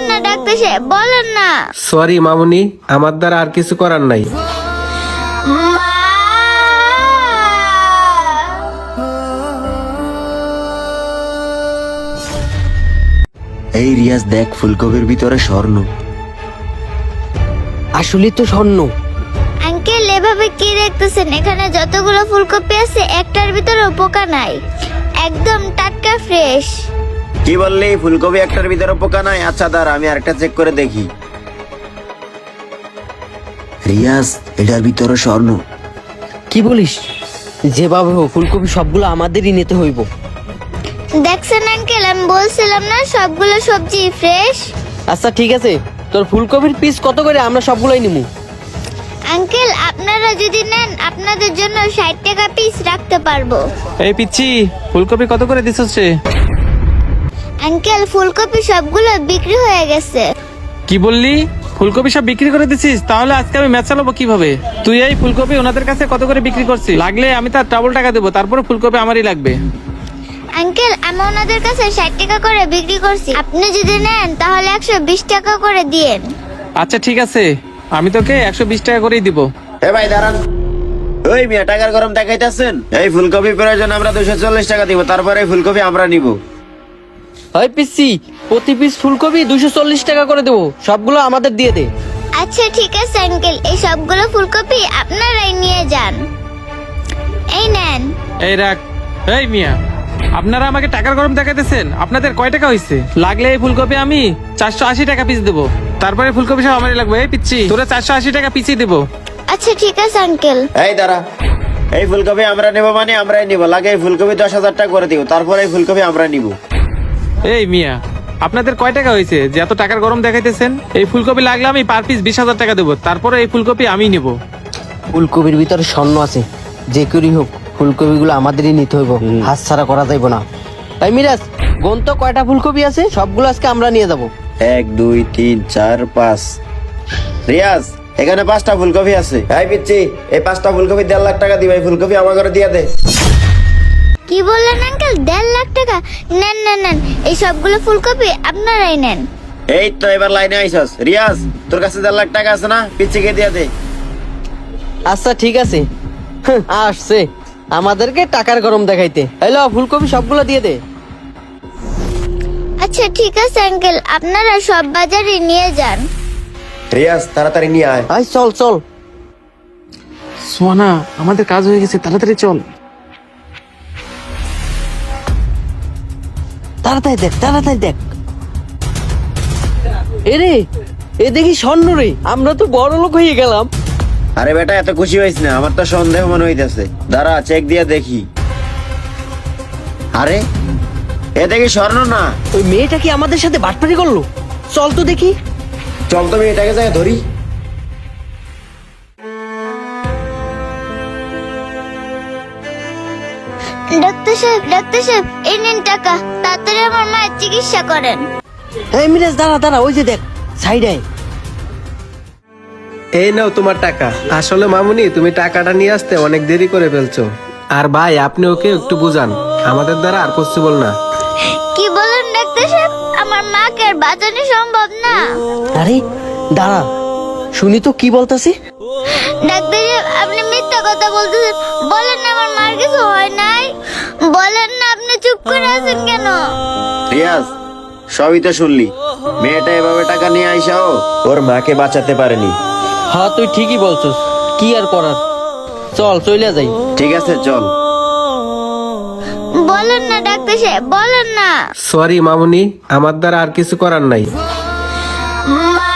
বলেন না ডাক্তার সাহেব, বলেন না। সরি মামুনি, আমার দ্বারা আর কিছু করার নাই। এই রিয়াজ দেখ, ফুলকপির ভিতরে স্বর্ণ। আসলে তো স্বর্ণ। আঙ্কেল এভাবে কি দেখতেছেন? এখানে যতগুলো ফুলকপি আছে একটার ভিতরে পোকা নাই, একদম টাটকা ফ্রেশ। কি বললি? ফুলকপি একটার ভিতরে পোকা নাই? আচ্ছা দাঁড়া, আমি আরেকটা চেক করে দেখি। রিয়াজ, এটার ভিতরে স্বর্ণ। কি বলিস? যেভাবে হোক ফুলকপি সবগুলো আমাদেরই নিতে হইব। দেখছেন আঙ্কেল, আমি বলছিলাম না সবগুলো সবজি ফ্রেশ। আচ্ছা ঠিক আছে, তোর ফুলকপির পিস কত করে? আমরা সবগুলোই নিমু। আঙ্কেল আপনারা যদি নেন আপনাদের জন্য 60 টাকা পিস রাখতে পারবো। এই পিচ্ছি, ফুলকপি কত করে দিছস রে? আঙ্কেল ফুলকপি সবগুলো বিক্রি হয়ে গেছে। কি বললি? ফুলকপি সব বিক্রি করে দিছিস? তাহলে আজকে আমি ম্যাচ চালাবো কিভাবে? তুই এই ফুলকপি ওনাদের কাছে কত করে বিক্রি করছিস? লাগলে আমি তার ডাবল টাকা দেবো, তারপরে ফুলকপি আমারই লাগবে। আঙ্কেল আমি ওনাদের কাছে 60 টাকা করে বিক্রি করছি, আপনি যদি নেন তাহলে 120 টাকা করে দিয়েন। আচ্ছা ঠিক আছে, আমি তোকে 120 টাকা করেই দিব। এ ভাই দাঁড়ান, ওই মিয়া টাকার গরম দেখাইতেছেন? এই ফুলকপি প্রয়োজন আমরা 240 টাকা দিব, তারপরে এই ফুলকপি আমরা নিব। ওই পিসি, প্রতি পিস ফুলকপি 240 টাকা করে দেবো, সবগুলো আমাদের দিয়ে দে। আচ্ছা ঠিক আছে আঙ্কেল, এই সবগুলো ফুলকপি আপনারাই নিয়ে যান। এই নেন। এই রাখ। এই মিয়া, আপনারা আমাকে টাকার গরম দেখাইতেছেন? আপনাদের কয় টাকা হয়েছে? লাগলে এই ফুলকপি আমি 480 টাকা পিস দেবো, তারপরে ফুলকপি সব আমারই লাগবে। এই পিচ্ছি, তোরা 480 টাকা পিসই দেবো। আচ্ছা ঠিক আছে আঙ্কেল। এই দাঁড়া, এই ফুলকপি আমরা নেব মানে আমরাই নিব। লাগে এই ফুলকপি 10,000 টাকা করে দিব, তারপরে এই ফুলকপি আমরা নিব। এই মিয়া, আপনাদের কয় টাকা হয়েছে যে এত টাকার গরম দেখাইতেছেন? এই ফুলকপি লাগলে আমি পার পিস 20,000 টাকা দেবো, তারপরে এই ফুলকপি আমি নিব। ফুলকপির ভিতরে স্বর্ণ আছে, যে করেই হোক ফুলকপিগুলো আমাদেরই নিতে হইব, হাত ছাড়া করা যাইব না। তাই মিরাজ, গন্ত কয়টা ফুলকপি আছে? সবগুলো আজকে আমরা নিয়ে যাব। 1 2 3 4 5। রিয়াজ, এখানে 5টা ফুলকপি আছে। এই পিচ্ছি, এই 5টা ফুলকপি 1.5 লাখ টাকা দিবে। এই ফুলকপি আমার ঘরে দিয়ে দে। কি বললেন আঙ্কেল? 1.5 লাখ টাকা? নেন নেন নেন, এই সবগুলো ফুলকপি আপনারাই নেন। এই তো এবার লাইনে আইছস। রিয়াজ, তোর কাছে 1.5 লাখ টাকা আছে না? পিচ্ছিকে দিয়ে দে। আচ্ছা ঠিক আছে। আসছে আমাদেরকে টাকার গরম দেখাইতে। হ্যালো, ফুলকপি সবগুলো দিয়ে দে। আচ্ছা ঠিক আছে আঙ্কেল, আপনারা সব বাজারে নিয়ে যান। রিয়াজ, তাড়াতাড়ি নিয়ে আয়। আয় চল চল। সোনা, আমাদের কাজ হয়ে গেছে, তাড়াতাড়ি চল। তাড়াতাড়ি দেখ, তাড়াতাড়ি দেখ। এরে, এ দেখি স্বর্ণ রে, আমরা তো বড় লোক হয়ে গেলাম। আরে বেটা, এত খুশি হইস না, আমার তো সন্দেহ মনে হইতেছে। দাঁড়া, চেক দিয়ে দেখি। আরে এ দেখি স্বর্ণ না। ওই মেয়েটা কি আমাদের সাথে বাটপারি করলো? চল তো দেখি। চল তুমি এটাকে যাই ধরি। ডাক্তার সাহেব এই নিন টাকা, তাড়াতাড়ি আমার মায়ের চিকিৎসা করেন। এই মিরাজ, দাঁড়া দাঁড়া, ওই যে দেখ সাইডে। এই নাও তোমার টাকা। আসলে মামুনি, তুমি টাকাটা নিয়ে আসতে অনেক দেরি করে ফেলছো। আর ভাই, আপনি ওকে একটু বুঝান, আমাদের দ্বারা আর পসিবল না। কি বলেন ডাক্তার সাহেব? আমার মাকে আর বাঁচানো সম্ভব না। আরে দাঁড়া, শুনি তো কি বলতাছি। ডাক্তার সাহেব আপনি মিথ্যা কথা বলতেছেন। বলেন না আমার মার কিছু হয় নাই। বলেন না, আপনি চুপ করে আছেন কেন? রিয়াজ, সবই তো শুনলি। মেয়েটা এভাবে টাকা নিয়ে আইসাও ওর মাকে বাঁচাতে পারেনি। হ্যাঁ তুই ঠিকই বলছস, কি আর করার। চল চলে যাই। ঠিক আছে চল। বলেন না ডাক্তার সাহেব, বলেন না। সরি মামুনি, আমার দ্বারা আর কিছু করার নাই। মা